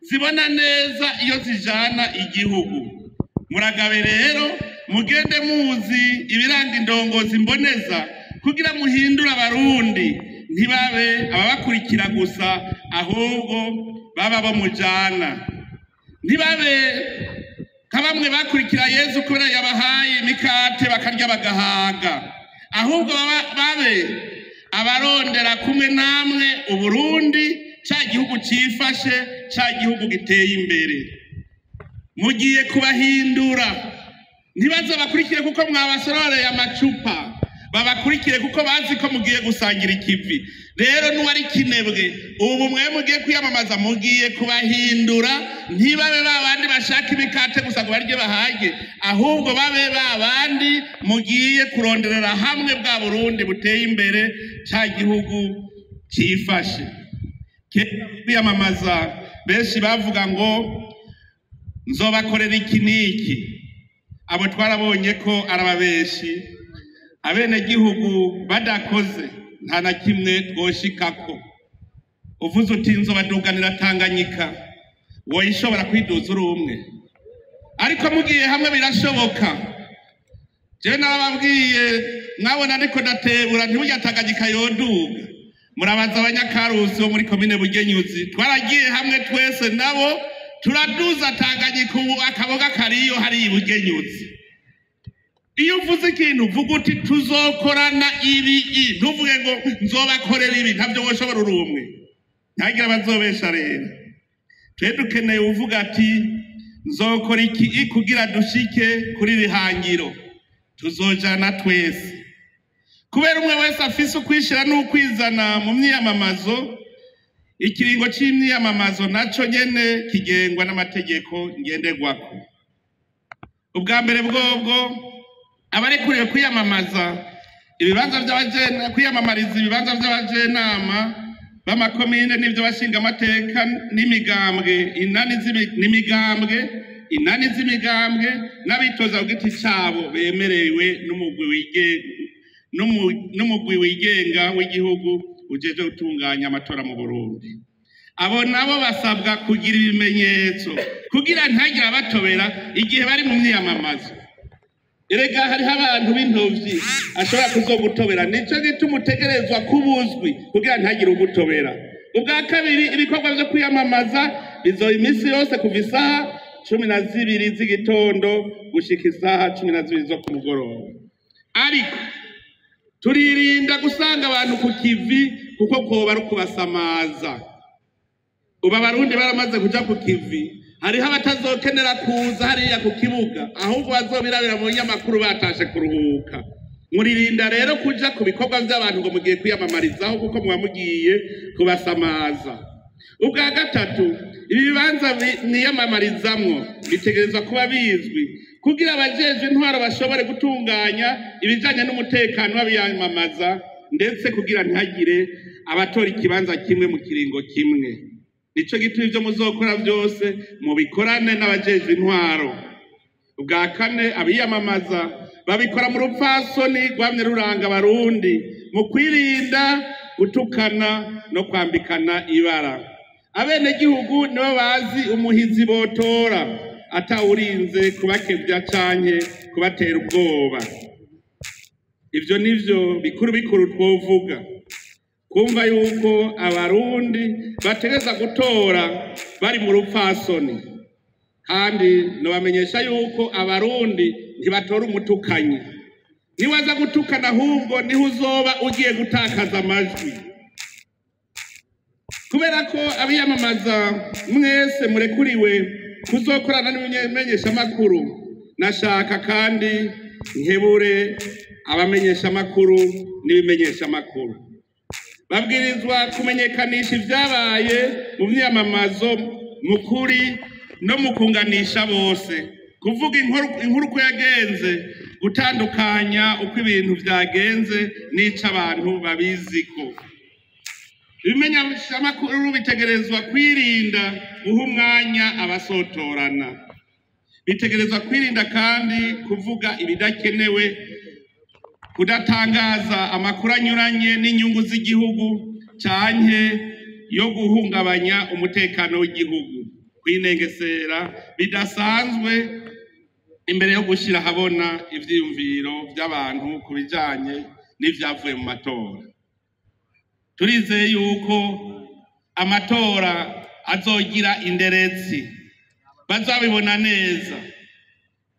zibona neza iyo zijana igihugu. Muragabe rero mugende muzi ibiranga indongozi mboneza kugira muhindura Abarundi ntibabe ababakurikira gusa ahubwo baba bamujana. Ntibabe kabamwe bakurikira Yesu kubera yabahaye imikate bakarya bagahaga, ahubwo babe abarondera kumwe namwe Uburundi ca gihugu cifashe, ca gihugu giteye imbere. Mugiye kubahindura, ntibaze bakurikire kuko mwabasororeye amacupa, babakurikire kuko bazi ko mugiye gusangira ikivi. Rero nuwari kinebwe ubu mwe mugiye kwiyamamaza mugiye kubahindura, ntibabe babandi bashaka imikate gusa ngo barye bahage, ahubwo babe babandi mugiye kuronderera hamwe bwa Burundi buteye imbere, ca gihugu cifashe. Kwiyamamaza benshi bavuga ngo nzobakorera iki niki, abo twarabonye ko arababeshi abene gihugu badakoze nta na kimwe twoshikako uvuze uti nzobaduganira Tanganyika woyishobora kwiduza uri umwe ariko mugiye hamwe birashoboka je nababwiye mwabona ariko datebura ntiburya Tanganyika yoduga murabaza abanyakarusi bo muri komine Bugenyuzi twaragiye hamwe twese nabo turaduza Tanganyika ubu akaboga kariyo hari Bugenyuzi iyo uvuze ikintu uvuga uti tuzokorana ibi ntuvuge ngo nzobakorera ibi ntabyo woshobora uri umwe ntagira bazobesha rero twe dukeneye uvuga ati nzokora iki kugira dushike kuri rihangiro tuzojana twese kubera umwe wese afise ukwishira n'ukwizana mu myiyamamazo ikiringo c'imyiyamamazo naco nyene kigengwa n'amategeko ngenderwako ubwa mbere bwobwo abarekuriwe kwiyamamariza ibibanza by'abajenama b'amakomine n'ibyo bashinga amateka n'imigambwe inani z'imigambwe n'abitoza ku giti cyabo bemerewe n'umugwi wigenga w'igihugu ujeje gutunganya amatora mu Burundi abo nabo basabwa kugira ibimenyetso kugira ntagire abatobera igihe bari mu myiyamamazo erega hariho abantu b'intovyi ashobora kuzogutobera nico gituma utegerezwa kubuzwi kugira ntagire ugutobera ubwa kabiri ibikorwa byo kwiyamamaza bizoba iminsi yose kuva isaha 12 z'igitondo gushika isaha 12 zo ku mugoroba ariko turirinda gusanga abantu ku kivi kuko koba ari kubasamaza uba Barundi baramaze kuja ku kivi hariho abatazokenera kuza hariya ku kibuga ahubwo bazobirabira mu nyamakuru batashe kuruhuka muririnda rero kuja ku bikorwa by'abantu ngo mugiye kwiyamamarizaho kuko muba mugiye kubasamaza ubwa gatatu ibibanza niyamamarizamwo bitegerezwa kuba bizwi kugira abajejwe intwaro bashobore gutunganya ibijanye n'umutekano w'abiyamamaza ndetse kugira ntihagire abatora ikibanza kimwe mu kiringo kimwe nico gituma ivyo muzokora byose mubikorane n'abajejwe intwaro ubwa kane abiyamamaza babikora mu rupfasoni rwamye ruranga Abarundi mu kwirinda gutukana no kwambikana ibara abene gihugu nibo bazi umuhizi botora atawurinze kubakebya canke kubatera ubwoba ivyo nivyo bikuru twovuga kumva yuko Abarundi bategeza gutora bari mu rupfasoni kandi nobamenyesha yuko Abarundi ntibatora umutukanyi niwaza gutukana ahubwo niho uzoba ugiye gutakaza amajwi kubera ko abiyamamaza mwese murekuriwe kuzokorana n'ibimenyesha makuru nashaka kandi nkebure abamenyesha makuru n'ibimenyesha makuru babwirizwa kumenyekanisha ibyabaye mu myamamazo mukuri no mukunganisha bose kuvuga inkuru ko yagenze gutandukanya uko ibintu byagenze n'ica abantu babiziko ibimenyesha makuru bitegerezwa kwirinda guha umwanya abasotorana bitegerezwa kwirinda kandi kuvuga ibidakenewe kudatangaza amakuru anyuranye n'inyungu z'igihugu canke yo guhungabanya umutekano w'igihugu kwinengesera bidasanzwe imbere yo gushira habona ivyiyumviro by'abantu kubijanye n'ivyavuye mu matora turizeye yuko amatora azogira inderetsi bazabibona neza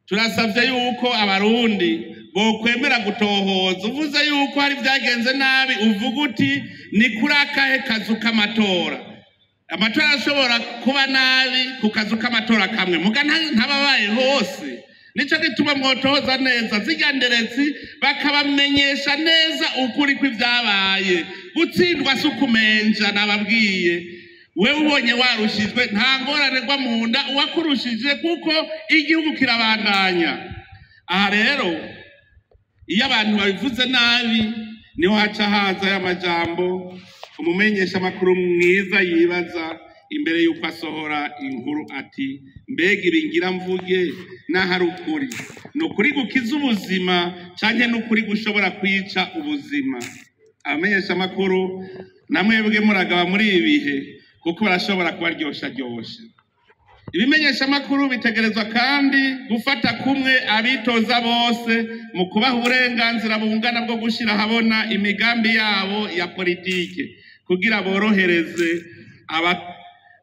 turasavye yuko Abarundi bokwemera gutohoza uvuze yuko hari byagenze nabi uvuga uti ni kuri akahe kazu k'amatora amatora ashobora kuba nabi ku kazu k'amatora kamwe muga ntababaye hose nico gituma mwotoza neza ziganderetsi bakabamenyesha neza ukuri kw'ivyabaye gutsindwa sukumenja nababwiye wewe ubonye warushijwe nta ngorane rwa munda uwakurushije kuko igihugu kirabandanya aha rero iyo abantu babivuze nabi niho haca haza y'amajambo umumenyesha makuru mwiza yibaza imbere yuko asohora inkuru ati mbega ibingira mvuge n'ahari ukuri ni ukuri gukiza ubuzima canke n'ukuri gushobora kwica ubuzima. Abamenyesha amakuru namwebwe muragaba muri ibi bihe kuko barashobora kubaryosha. Ibimenyesha amakuru bitegerezwa kandi gufata kumwe abitoza bose mu kubaha uburenganzira bungana bwo gushira habona imigambi yabo ya politike kugira borohereze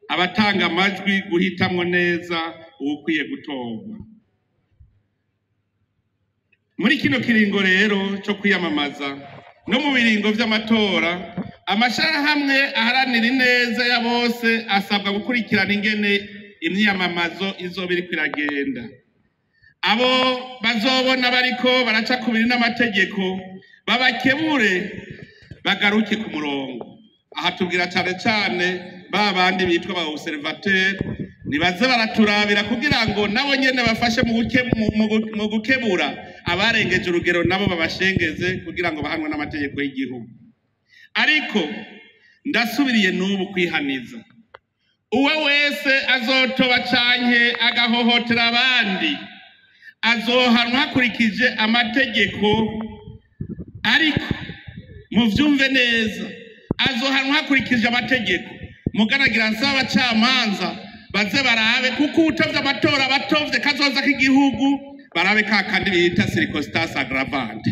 abatanga amajwi guhitamwo neza ukwiye gutorwa. Muri kino kiringo rero cyo kwiyamamaza no mu biringo vy'amatora, amashirahamwe aharanira ineza ya bose asabwa gukurikirana ingene imyiyamamazo izoba iriko iragenda. Abo bazobona bariko baraca kubiri n'amategeko babakebure bagaruke ku murongo. Aha tubwira cane cane ba bandi bitwa ba observateur nibaze baraturabira kugira ngo nabo nyene bafashe mu gukebura abarengeje urugero, nabo babashengeze kugira ngo bahanwe n'amategeko y'igihugu. Ariko ndasubiriye n'ubu kwihaniza uwe wese azotoba canke agahohotera abandi azohanwa hakurikije amategeko, ariko muvyumve neza, azohanwa hakurikije amategeko. Mugaragira nsaba abacamanza baze barabe kuko utovye amatora batovye kazoza k'igihugu barabe kakandi bita circonstance aggravante.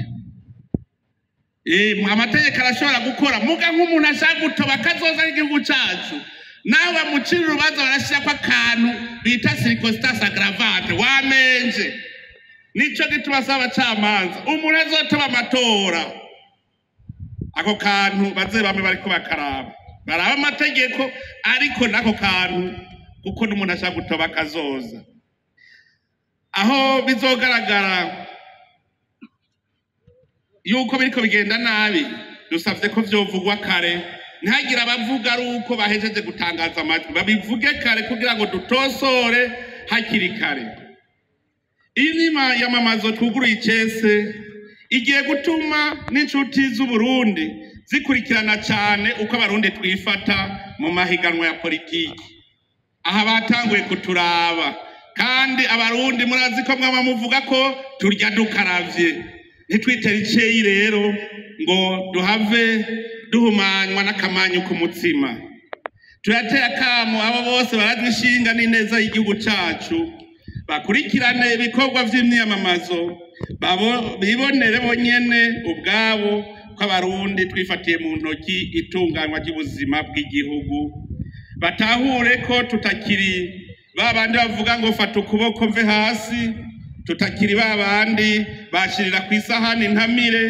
Amategeko arashobora gukora muga nk'umuntu ashaka gutoba kazoza k'igihugu cacu, nawe bamucira urubanza barashirako akantu bita circonstance aggravante wamenje. Nico gituma asaba abacamanza umuntu azotoba amatora ako kantu baze bame bariko bakaraba amategeko, ariko nako kantu kuko n'umuntu ashaka gutoba kazoza. Aho bizogaragara yuko biriko bigenda nabi, dusavye ko vyovugwa kare, ntihagira abavuga ari uko bahejeje gutangaza amajwi, babivuge kare kugira ngo dutosore hakiri kare. Iyi nyuma y'amamazo twuguruye icese igiye gutuma n'inshuti z'Uburundi zikurikirana cyane uko abarundi twifata mu mahiganwa ya politiki. Aha batanguye kuturaba, kandi abarundi murazi ko mwaba muvuga ko turya dukaravye. Ntitwitere iceyi rero ngo duhave duhumanywa n'akamanyu ku mutima. Turateye akamo abo bose baradwishinga n'ineza y'igihugu cacu bakurikirane ibikorwa vy'imyamamazo, bibonere bonyene ubwabo ko abarundi twifatiye mu ntoki itunganywa ry'ubuzima bw'igihugu. Batahure ko tutakiri babandi bavuga ngo fata ukuboko mve hasi, tutakiri babandi bashirira ku isahani ntamire,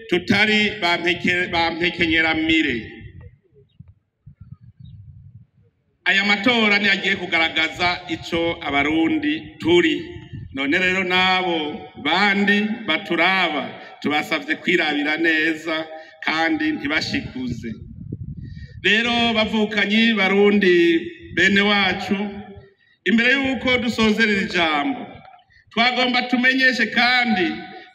tutari bampekenyeramire. Aya matora ni agiye kugaragaza ico abarundi turi. None rero nabo bandi baturaba tubasavye kwirabira neza kandi ntibashikuze. Rero bavukanyi barundi bene wacu, imbere yuko dusozerera ijambo twagomba tumenyeshe kandi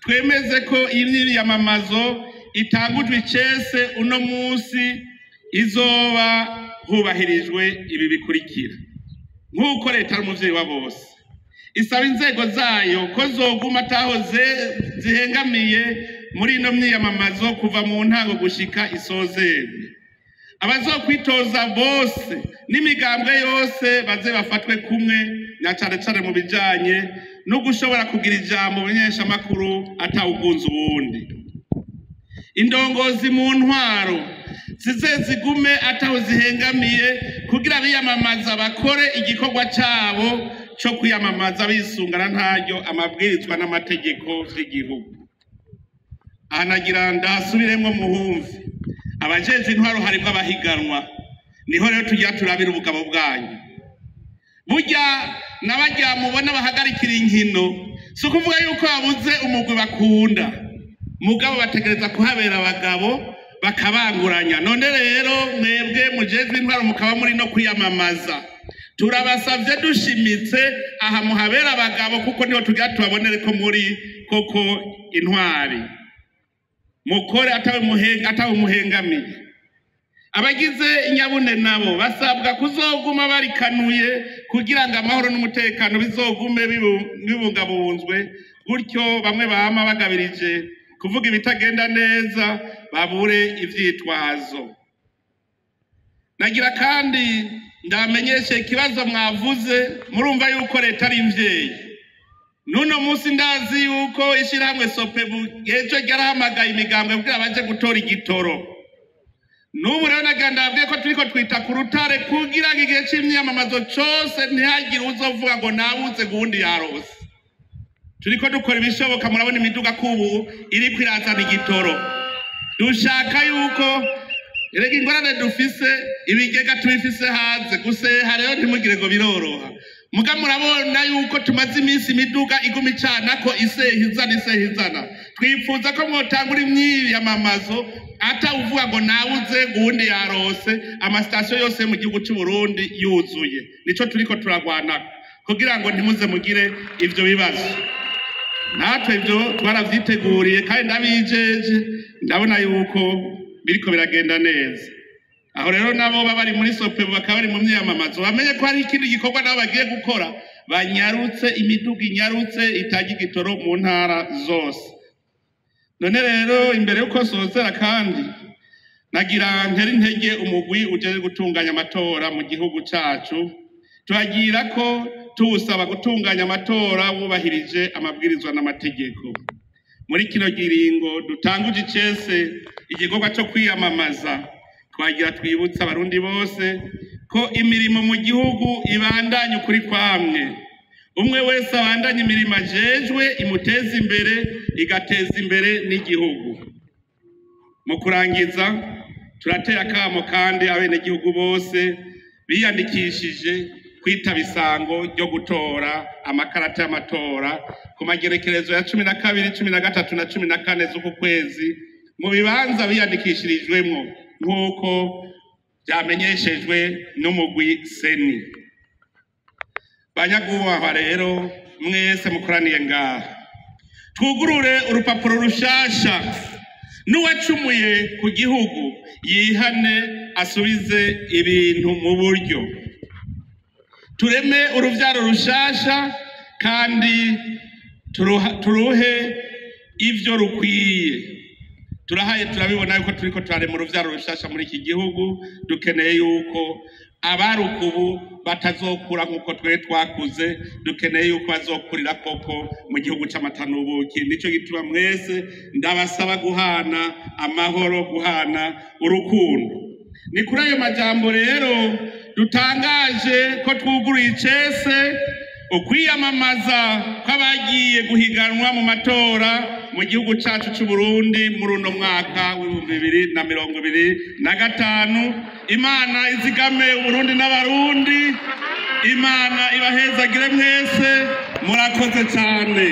twemeze ko imyiyamamazo itangujwe icese uno munsi izoba hubahirijwe ibi bikurikira. Nk'uko leta ari umuvyeyi wa bose, isaba inzego zayo ko zoguma ataho zihengamiye muri ino myiyamamazo kuva mu ntango gushika isozerwe. Abazokwitoza bose n'imigambwe yose baze bafatwe kumwe, na cane cane mu bijanye no gushobora kugira ijambo menyesha makuru atawugunza ubundi. Indongozi mu ntwaro zigume ataho zihengamiye kugira biyamamaza bakore igikorwa cabo cyo kwiyamamaza bisungana ntaryo amabwirizwa n'amategeko vy'igihugu. Anagira ndasubiremwo muhumvi, abajeje intwaro harimo abahiganwa, niho rero tujya turabira ubugabo bwanyu. Burya n'abajya mubona bahagarikira inkino, si ukuvuga yuko babuze umugwi bakunda, mugabo bategereza kuhabera abagabo bakabanguranya. None rero mwebwe mujejwe intwaro mukaba muri no kwiyamamaza, turabasavye dushimitse aha muhabera abagabo kuko niho tujya tubabonere ko muri koko intwari. Mukore atawe muhengamiye. abagize inyabune nabo basabwa kuzoguma barikanuye kugira ngo amahoro n'umutekano bizogume bibungabunzwe, gutyo bamwe bama bagabirije kuvuga ibitagenda neza babure ivyitwazo. Nagira kandi ndamenyeshe ikibazo mwavuze, murumva yuko leta ari imvyeyi. Nuno musi ndazi yuko ishirahamwe Sopebu ejo ryarahamagaye imigambwe kugira baje gutora igitoro. Nubu rero nagandabwiye ko turiko twita ku rutare kugira ngo igihe c'imyamamazo cose ntihagire uzovuga ngo nabuze gundi yarose. Turiko dukora ibishoboka, murabona imiduga kubu iriko irazana igitoro. Dushaka yuko erega ingorane dufise ibigega tubifise hanze guseha, rero ntimugire ngo biroroha. Muga murabona yuko tumaze iminsi imiduga iguma icana ko isehizana. Twifuza ko mwotangura imyiyamamazo atawuvuga ngo nawuze gundi yarose, amasitasiyo yose mu gihugu cy'u Burundi yuzuye. Nico turiko turagwana kugira ngo ntimuze mugire ivyo bibazo. Natwe ivyo twaravyiteguriye kandi ndabijeje, ndabona yuko biriko biragenda neza. Aho rero nabo bari muri Sopebu bakaba bari mu myamamazo, bamenye ko hari ikindi gikorwa nabo bagiye gukora, banyarutse imiduga inyarutse itagira igitoro mu ntara zose. None rero imbere yuko sozera kandi nagira ntera intege umugwi uje gutunganya amatora mu gihugu cacu, tuhagira ko tuwusaba gutunganya amatora wubahirije amabwirizwa n'amategeko. Muri kino giringo dutanguje icese igikorwa cyo kwiyamamaza, twagira twibutsa abarundi bose ko imirimo mu gihugu ibandanye ukuri kwamwe. Umwe wese abandanye imirimo ajejwe imuteza imbere, igateza imbere n'igihugu. Mu kurangiza turateye akamo kandi abenegihugu bose biyandikishije kwitaba isango ryo gutora amakarata y'amatora ku magerekerezo ya 12, 13 na 14 z'uku kwezi mu bibanza biyandikishirijwemwo nk'uko byamenyeshejwe n'umugwi Seni. Banyagubahwa rero mwese mukoraniye ngaha, twugurure urupapuro rushasha. N'uwacumuye ku gihugu yihane asubize ibintu mu buryo. Tureme uruvyaro rushasha kandi turuhe ivyo rukwiye. Turabibona yuko turiko turarema uruvyaro rushasha muri iki gihugu. Dukeneye yuko abarukubu batazokura nkuko twe twakuze, dukeneye yuko bazokurira koko mu gihugu c'amata n'ubuki. Nico gituma mwese ndabasaba guhana amahoro, guhana urukundo. Ni kuri ayo majambo rero dutangaje ko twuguruye icese ukwiyamamaza kw'abagiye guhiganwa mu matora mu gihugu cacu c'u Burundi muri uno mwaka w'2025. Imana izigame Uburundi n'abarundi, Imana ibahezagire mwese, murakoze cyane.